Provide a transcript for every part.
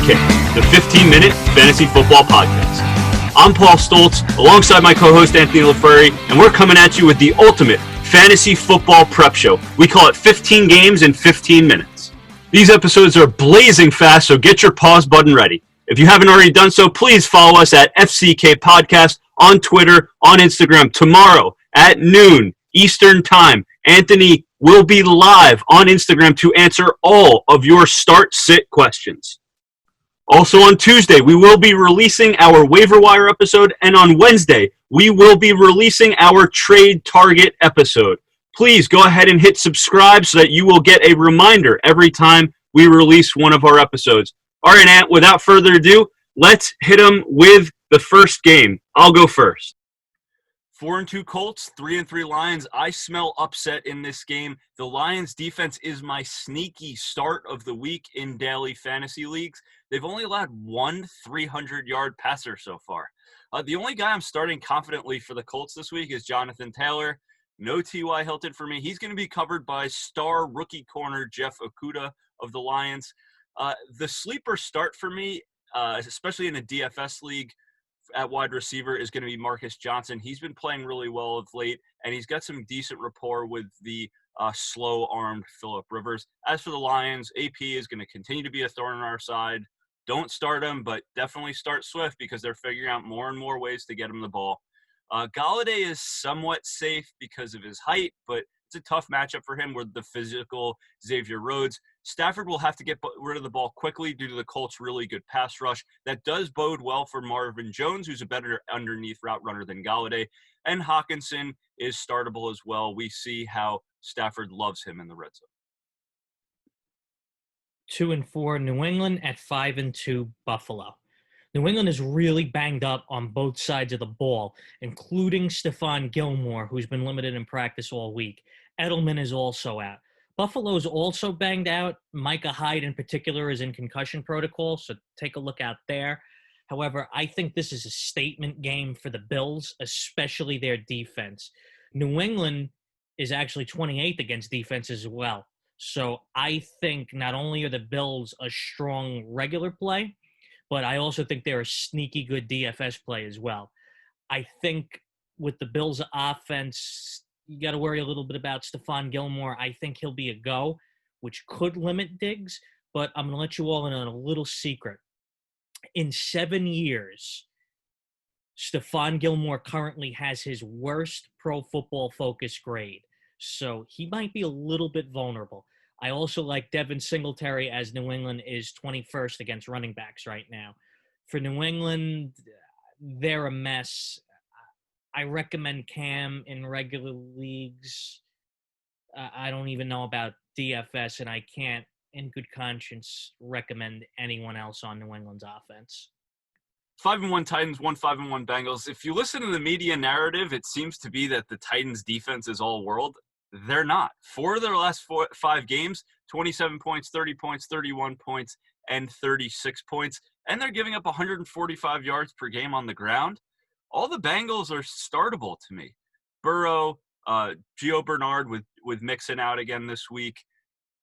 Kick, the 15-minute fantasy football podcast. I'm Paul Stoltz, alongside my co-host Anthony LaFurry, and we're coming at you with the ultimate fantasy football prep show. We call it 15 games in 15 minutes. These episodes are blazing fast, so get your pause button ready. If you haven't already done so, please follow us at FCK Podcast on Twitter, on Instagram. Tomorrow at noon Eastern Time, Anthony will be live on Instagram to answer all of your start-sit questions. Also on Tuesday, we will be releasing our waiver wire episode, and on Wednesday, we will be releasing our trade target episode. Please go ahead and hit subscribe so that you will get a reminder every time we release one of our episodes. All right, Ant, without further ado, let's hit them with the first game. I'll go first. 4-2 Colts, 3-3 Lions. I smell upset in this game. The Lions defense is my sneaky start of the week in daily fantasy leagues. They've only allowed one 300-yard passer so far. The only guy I'm starting confidently for the Colts this week is Jonathan Taylor. No T.Y. Hilton for me. He's going to be covered by star rookie corner Jeff Okudah of the Lions. The sleeper start for me, especially in a DFS league, at wide receiver is going to be Marcus Johnson. He's been playing really well of late, and he's got some decent rapport with the slow-armed Phillip Rivers. As for the Lions, AP is going to continue to be a thorn on our side. Don't start him, but definitely start Swift because they're figuring out more and more ways to get him the ball. Galladay is somewhat safe because of his height, but it's a tough matchup for him with the physical Xavier Rhodes. Stafford will have to get rid of the ball quickly due to the Colts' really good pass rush. That does bode well for Marvin Jones, who's a better underneath route runner than Galladay. And Hawkinson is startable as well. We see how Stafford loves him in the red zone. 2-4 New England at 5-2 Buffalo. New England is really banged up on both sides of the ball, including Stephon Gilmore, who's been limited in practice all week. Edelman is also out. Buffalo's also banged out. Micah Hyde in particular is in concussion protocol, so take a look out there. However, I think this is a statement game for the Bills, especially their defense. New England is actually 28th against defense as well. So I think not only are the Bills a strong regular play, but I also think they're a sneaky good DFS play as well. I think with the Bills' offense, you got to worry a little bit about Stephon Gilmore. I think he'll be a go, which could limit Diggs, but I'm going to let you all in on a little secret. In 7 years, Stephon Gilmore currently has his worst Pro Football Focus grade, so he might be a little bit vulnerable. I also like Devin Singletary, as New England is 21st against running backs right now. For New England, they're a mess. I recommend Cam in regular leagues. I don't even know about DFS, and I can't, in good conscience, recommend anyone else on New England's offense. 5-1 Titans, 5-1 Bengals. If you listen to the media narrative, it seems to be that the Titans' defense is all world. They're not. 4 of their last 5 games, 27 points, 30 points, 31 points, and 36 points. And they're giving up 145 yards per game on the ground. All the Bengals are startable to me. Burrow, Gio Bernard with Mixon out again this week,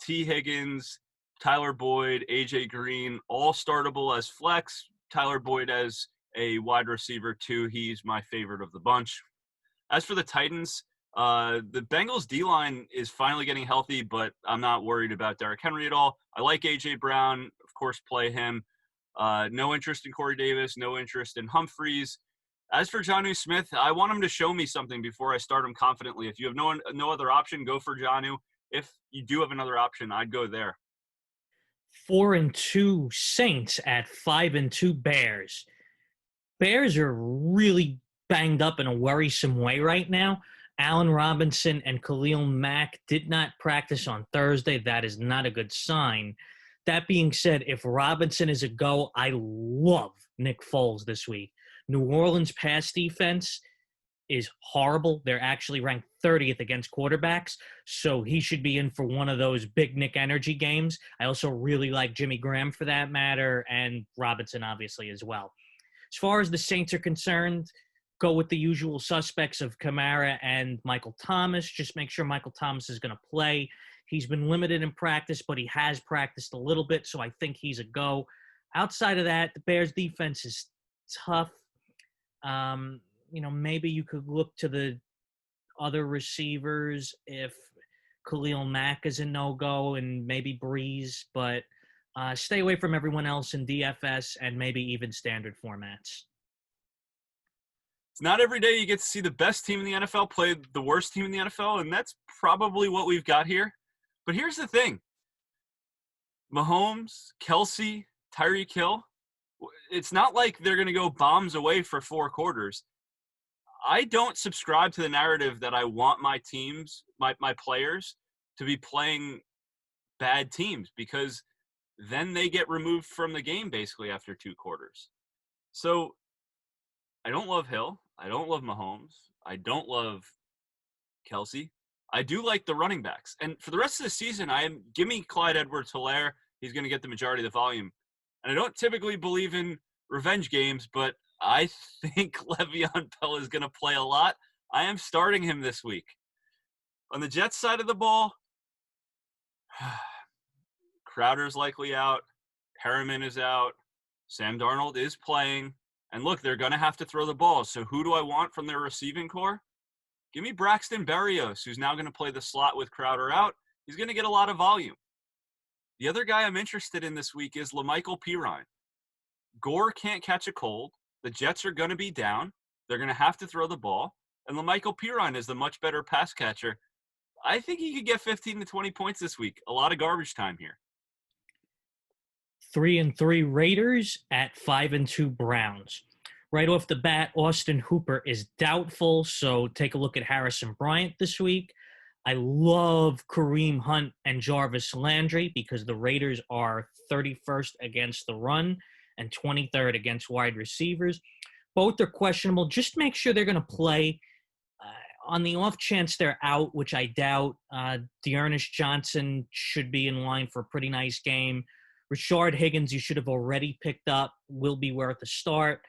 T. Higgins, Tyler Boyd, A.J. Green, all startable as flex. Tyler Boyd as a wide receiver too. He's my favorite of the bunch. As for the Titans, the Bengals D-line is finally getting healthy, but I'm not worried about Derrick Henry at all. I like A.J. Brown, of course, play him. No interest in Corey Davis, no interest in Humphreys. As for Jonnu Smith, I want him to show me something before I start him confidently. If you have no other option, go for Jonnu. If you do have another option, I'd go there. 4-2 Saints at 5-2 Bears. Bears are really banged up in a worrisome way right now. Allen Robinson and Khalil Mack did not practice on Thursday. That is not a good sign. That being said, if Robinson is a go, I love Nick Foles this week. New Orleans' pass defense is horrible. They're actually ranked 30th against quarterbacks, so he should be in for one of those big Nick energy games. I also really like Jimmy Graham for that matter, and Robinson obviously as well. As far as the Saints are concerned, go with the usual suspects of Kamara and Michael Thomas. Just make sure Michael Thomas is going to play. He's been limited in practice, but he has practiced a little bit, so I think he's a go. Outside of that, the Bears defense is tough. Maybe you could look to the other receivers if Khalil Mack is a no-go and maybe Breeze, but stay away from everyone else in DFS and maybe even standard formats. It's not every day you get to see the best team in the NFL play the worst team in the NFL, and that's probably what we've got here. But here's the thing. Mahomes, Kelsey, Tyreek Hill, it's not like they're going to go bombs away for 4 quarters. I don't subscribe to the narrative that I want my teams, my players, to be playing bad teams because then they get removed from the game basically after 2 quarters. So I don't love Hill. I don't love Mahomes. I don't love Kelsey. I do like the running backs. And for the rest of the season, give me Clyde Edwards-Helaire. He's going to get the majority of the volume. And I don't typically believe in revenge games, but I think Le'Veon Bell is going to play a lot. I am starting him this week. On the Jets side of the ball, Crowder's likely out. Perriman is out. Sam Darnold is playing. And look, they're going to have to throw the ball. So who do I want from their receiving core? Give me Braxton Berrios, who's now going to play the slot with Crowder out. He's going to get a lot of volume. The other guy I'm interested in this week is La'Mical Pirine. Gore can't catch a cold. The Jets are going to be down. They're going to have to throw the ball. And La'Mical Pirine is the much better pass catcher. I think he could get 15 to 20 points this week. A lot of garbage time here. 3-3 Raiders at 5-2 Browns. Right off the bat, Austin Hooper is doubtful, so take a look at Harrison Bryant this week. I love Kareem Hunt and Jarvis Landry because the Raiders are 31st against the run and 23rd against wide receivers. Both are questionable. Just make sure they're going to play. On the off chance they're out, which I doubt, Dearness Johnson should be in line for a pretty nice game. Rashard Higgins, you should have already picked up, will be worth a start.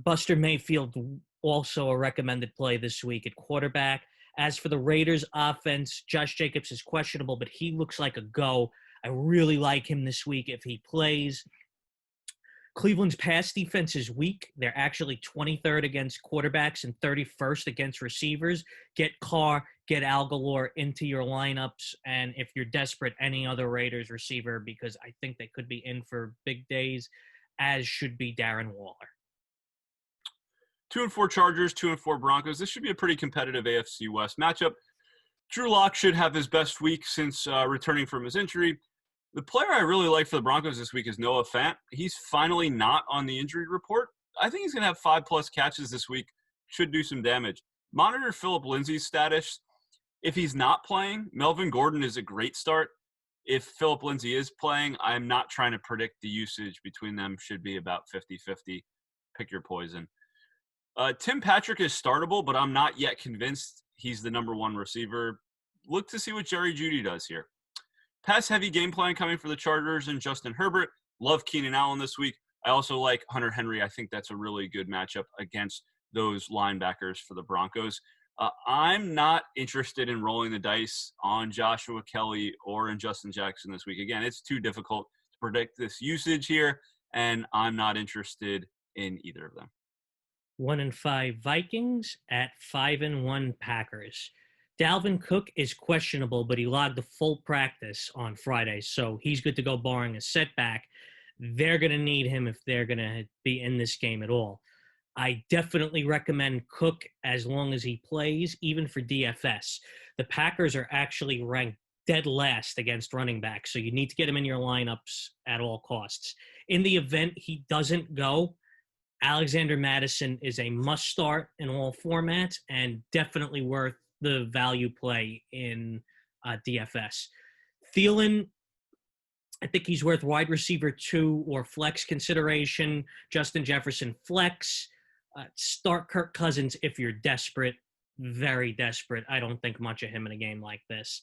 Buster Mayfield, also a recommended play this week at quarterback. As for the Raiders offense, Josh Jacobs is questionable, but he looks like a go. I really like him this week if he plays. Cleveland's pass defense is weak. They're actually 23rd against quarterbacks and 31st against receivers. Get Carr, get Al Galore into your lineups, and if you're desperate, any other Raiders receiver, because I think they could be in for big days, as should be Darren Waller. 2-4 Chargers, 2-4 Broncos. This should be a pretty competitive AFC West matchup. Drew Lock should have his best week since returning from his injury. The player I really like for the Broncos this week is Noah Fant. He's finally not on the injury report. I think he's going to have 5+ catches this week. Should do some damage. Monitor Phillip Lindsay's status. If he's not playing, Melvin Gordon is a great start. If Phillip Lindsay is playing, I'm not trying to predict the usage between them. Should be about 50-50. Pick your poison. Tim Patrick is startable, but I'm not yet convinced he's the number 1 receiver. Look to see what Jerry Jeudy does here. Pass-heavy game plan coming for the Chargers and Justin Herbert. Love Keenan Allen this week. I also like Hunter Henry. I think that's a really good matchup against those linebackers for the Broncos. I'm not interested in rolling the dice on Joshua Kelly or in Justin Jackson this week. Again, it's too difficult to predict this usage here, and I'm not interested in either of them. 1-5 Vikings at 5-1 Packers. Dalvin Cook is questionable, but he logged a full practice on Friday, so he's good to go barring a setback. They're going to need him if they're going to be in this game at all. I definitely recommend Cook as long as he plays, even for DFS. The Packers are actually ranked dead last against running backs, so you need to get him in your lineups at all costs. In the event he doesn't go, Alexander Mattison is a must-start in all formats and definitely worth the value play in DFS. Thielen, I think he's worth wide receiver 2 or flex consideration. Justin Jefferson, flex. Start Kirk Cousins if you're desperate, very desperate. I don't think much of him in a game like this.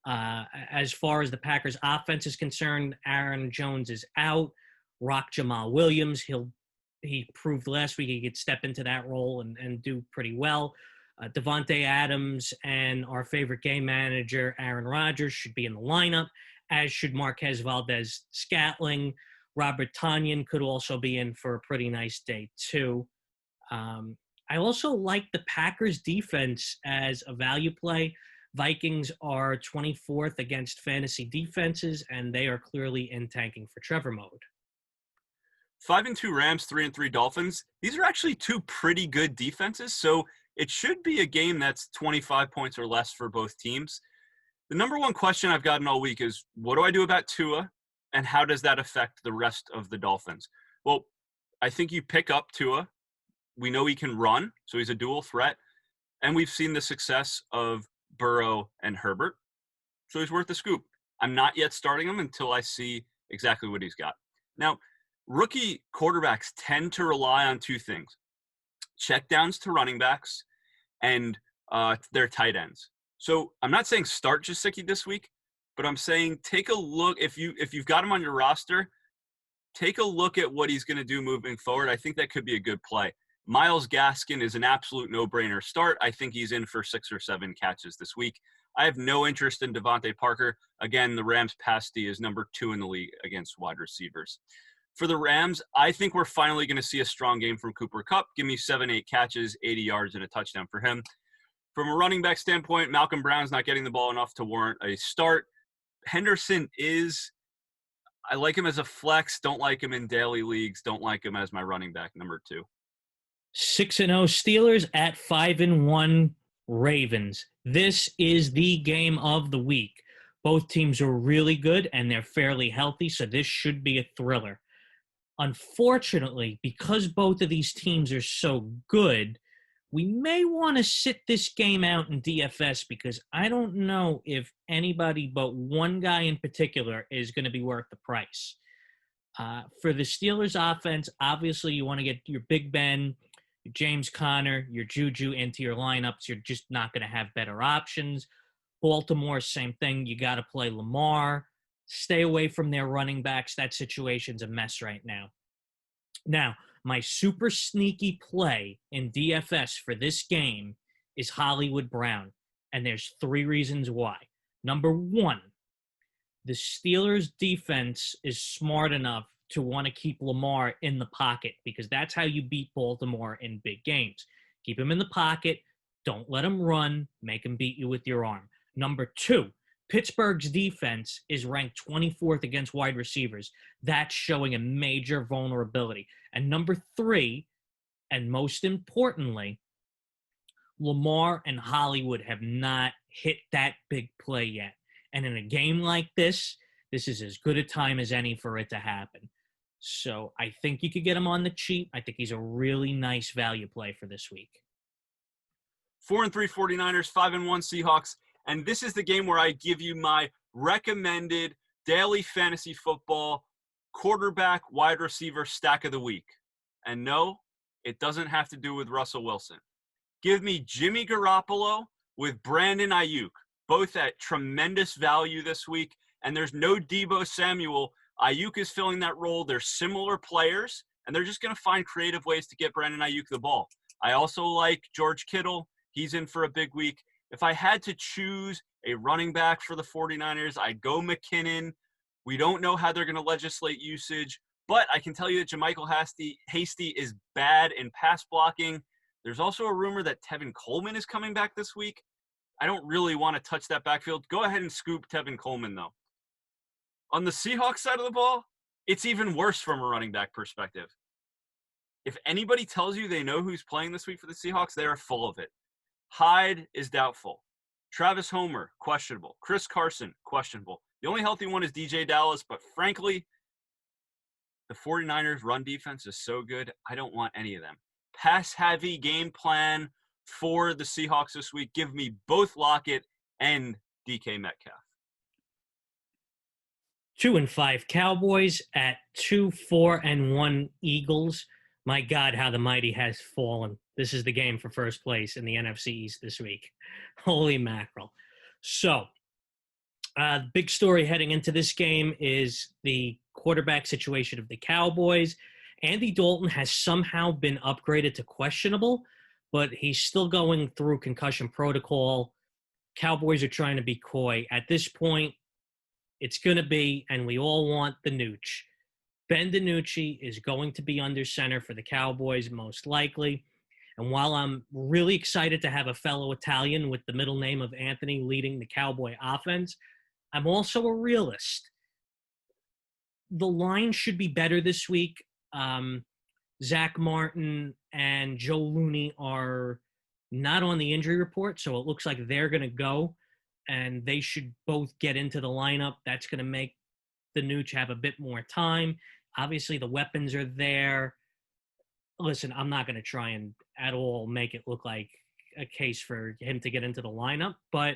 As far as the Packers offense is concerned, Aaron Jones is out. Rock Jamal Williams, he proved last week he could step into that role and do pretty well. Devontae Adams and our favorite game manager, Aaron Rodgers, should be in the lineup, as should Marquez Valdez-Scantling. Robert Tonyan could also be in for a pretty nice day, too. I also like the Packers defense as a value play. Vikings are 24th against fantasy defenses, and they are clearly in tanking for Trevor mode. 5-2 Rams, 3-3 Dolphins. These are actually two pretty good defenses, so it should be a game that's 25 points or less for both teams. The number one question I've gotten all week is, what do I do about Tua, and how does that affect the rest of the Dolphins? Well, I think you pick up Tua. We know he can run, so he's a dual threat, and we've seen the success of Burrow and Herbert, so he's worth the scoop. I'm not yet starting him until I see exactly what he's got. Now, rookie quarterbacks tend to rely on two things: checkdowns to running backs and their tight ends. So I'm not saying start Gesicki this week, but I'm saying take a look. If you've got him on your roster, take a look at what he's going to do moving forward. I think that could be a good play. Myles Gaskin is an absolute no-brainer start. I think he's in for 6 or 7 catches this week. I have no interest in Devontae Parker. Again, the Rams' pass D is number 2 in the league against wide receivers. For the Rams, I think we're finally going to see a strong game from Cooper Kupp. Give me 7-8 catches, 80 yards, and a touchdown for him. From a running back standpoint, Malcolm Brown's not getting the ball enough to warrant a start. Henderson is, I like him as a flex, don't like him in daily leagues, don't like him as my running back number 2. 6-0 Steelers at 5-1 Ravens. This is the game of the week. Both teams are really good and they're fairly healthy, so this should be a thriller. Unfortunately, because both of these teams are so good, we may want to sit this game out in DFS because I don't know if anybody but one guy in particular is going to be worth the price. For the Steelers offense, obviously you want to get your Big Ben, your James Conner, your Juju into your lineups. You're just not going to have better options. Baltimore, same thing. You got to play Lamar. Stay away from their running backs. That situation's a mess right now. Now, my super sneaky play in DFS for this game is Hollywood Brown, and there's 3 reasons why. Number 1, the Steelers' defense is smart enough to want to keep Lamar in the pocket because that's how you beat Baltimore in big games. Keep him in the pocket. Don't let him run. Make him beat you with your arm. Number 2, Pittsburgh's defense is ranked 24th against wide receivers. That's showing a major vulnerability. And number 3, and most importantly, Lamar and Hollywood have not hit that big play yet. And in a game like this is as good a time as any for it to happen. So I think you could get him on the cheap. I think he's a really nice value play for this week. 4-3 49ers, 5-1 Seahawks. And this is the game where I give you my recommended daily fantasy football quarterback wide receiver stack of the week. And no, it doesn't have to do with Russell Wilson. Give me Jimmy Garoppolo with Brandon Ayuk, both at tremendous value this week. And there's no Deebo Samuel. Ayuk is filling that role. They're similar players, and they're just going to find creative ways to get Brandon Ayuk the ball. I also like George Kittle. He's in for a big week. If I had to choose a running back for the 49ers, I'd go McKinnon. We don't know how they're going to legislate usage, but I can tell you that JaMychal Hasty is bad in pass blocking. There's also a rumor that Tevin Coleman is coming back this week. I don't really want to touch that backfield. Go ahead and scoop Tevin Coleman, though. On the Seahawks side of the ball, it's even worse from a running back perspective. If anybody tells you they know who's playing this week for the Seahawks, they are full of it. Hyde is doubtful. Travis Homer, questionable. Chris Carson, questionable. The only healthy one is DJ Dallas, but frankly, the 49ers run defense is so good, I don't want any of them. Pass-heavy game plan for the Seahawks this week. Give me both Lockett and DK Metcalf. 2-5 Cowboys at 2-4-1 Eagles. My God, how the mighty has fallen. This is the game for first place in the NFC East this week. Holy mackerel. So, big story heading into this game is the quarterback situation of the Cowboys. Andy Dalton has somehow been upgraded to questionable, but he's still going through concussion protocol. Cowboys are trying to be coy. At this point, it's going to be, and we all want the nooch. Ben DiNucci is going to be under center for the Cowboys, most likely. And while I'm really excited to have a fellow Italian with the middle name of Anthony leading the Cowboy offense, I'm also a realist. The line should be better this week. Zach Martin and Joe Looney are not on the injury report, so it looks like they're going to go, and they should both get into the lineup. That's going to make the Nooch have a bit more time. Obviously, the weapons are there. Listen, I'm not going to try and at all make it look like a case for him to get into the lineup, but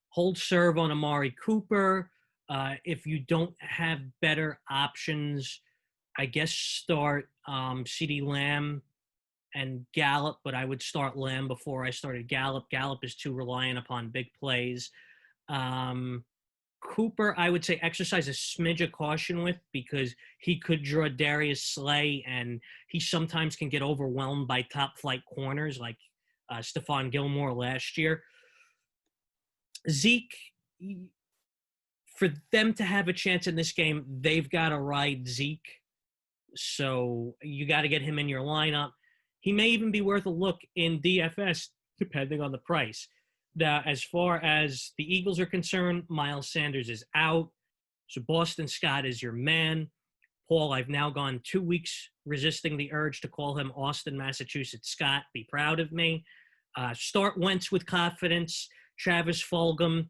hold serve on Amari Cooper. If you don't have better options, I guess start CeeDee Lamb and Gallup, but I would start Lamb before I started Gallup. Gallup is too reliant upon big plays. Cooper, I would say exercise a smidge of caution with, because he could draw Darius Slay, and he sometimes can get overwhelmed by top-flight corners like Stephon Gilmore last year. Zeke, for them to have a chance in this game, they've got to ride Zeke. So you got to get him in your lineup. He may even be worth a look in DFS, depending on the price. Now, as far as the Eagles are concerned, Miles Sanders is out. So Boston Scott is your man. Paul, I've now gone 2 weeks resisting the urge to call him Austin, Massachusetts Scott. Be proud of me. Start Wentz with confidence. Travis Fulgham.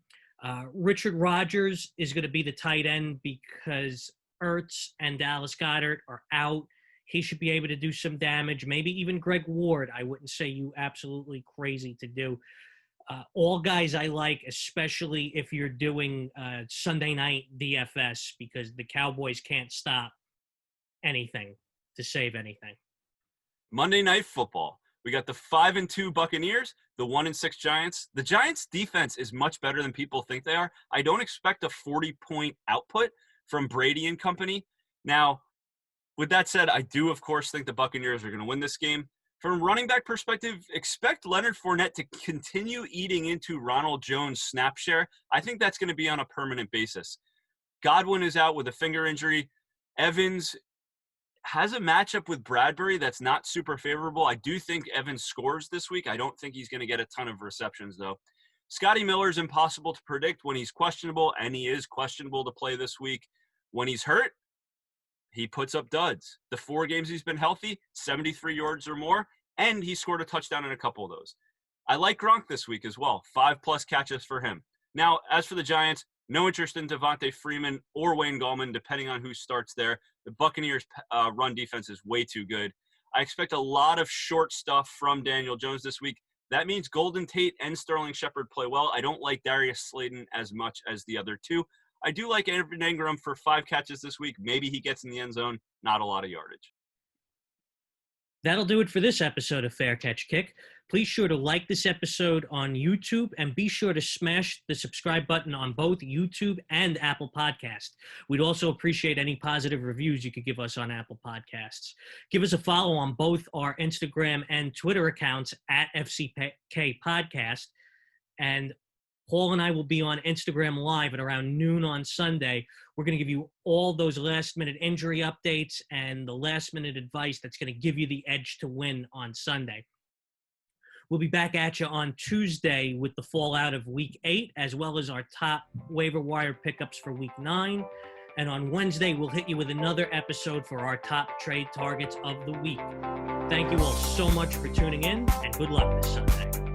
Richard Rodgers is going to be the tight end because Ertz and Dallas Goedert are out. He should be able to do some damage. Maybe even Greg Ward. I wouldn't say you absolutely crazy to do. All guys I like, especially if you're doing Sunday night DFS, because the Cowboys can't stop anything to save anything. Monday Night Football. We got the 5-2 Buccaneers, the 1-6 Giants. The Giants' defense is much better than people think they are. I don't expect a 40-point output from Brady and company. Now, with that said, I do, of course, think the Buccaneers are going to win this game. From a running back perspective, expect Leonard Fournette to continue eating into Ronald Jones' snap share. I think that's going to be on a permanent basis. Godwin is out with a finger injury. Evans has a matchup with Bradbury that's not super favorable. I do think Evans scores this week. I don't think he's going to get a ton of receptions, though. Scotty Miller is impossible to predict when he's questionable, and he is questionable to play this week. When he's hurt, he puts up duds. The 4 games he's been healthy, 73 yards or more, and he scored a touchdown in a couple of those. I like Gronk this week as well. 5+ catches for him. Now, as for the Giants, no interest in Devontae Freeman or Wayne Gallman, depending on who starts there. The Buccaneers' run defense is way too good. I expect a lot of short stuff from Daniel Jones this week. That means Golden Tate and Sterling Shepard play well. I don't like Darius Slayton as much as the other two. I do like Evan Ingram for 5 catches this week. Maybe he gets in the end zone. Not a lot of yardage. That'll do it for this episode of Fair Catch Kick. Please sure to like this episode on YouTube, and be sure to smash the subscribe button on both YouTube and Apple Podcasts. We'd also appreciate any positive reviews you could give us on Apple Podcasts. Give us a follow on both our Instagram and Twitter accounts at FCK Podcast. And Paul and I will be on Instagram Live at around noon on Sunday. We're going to give you all those last-minute injury updates and the last-minute advice that's going to give you the edge to win on Sunday. We'll be back at you on Tuesday with the fallout of Week 8, as well as our top waiver wire pickups for Week 9. And on Wednesday, we'll hit you with another episode for our top trade targets of the week. Thank you all so much for tuning in, and good luck this Sunday.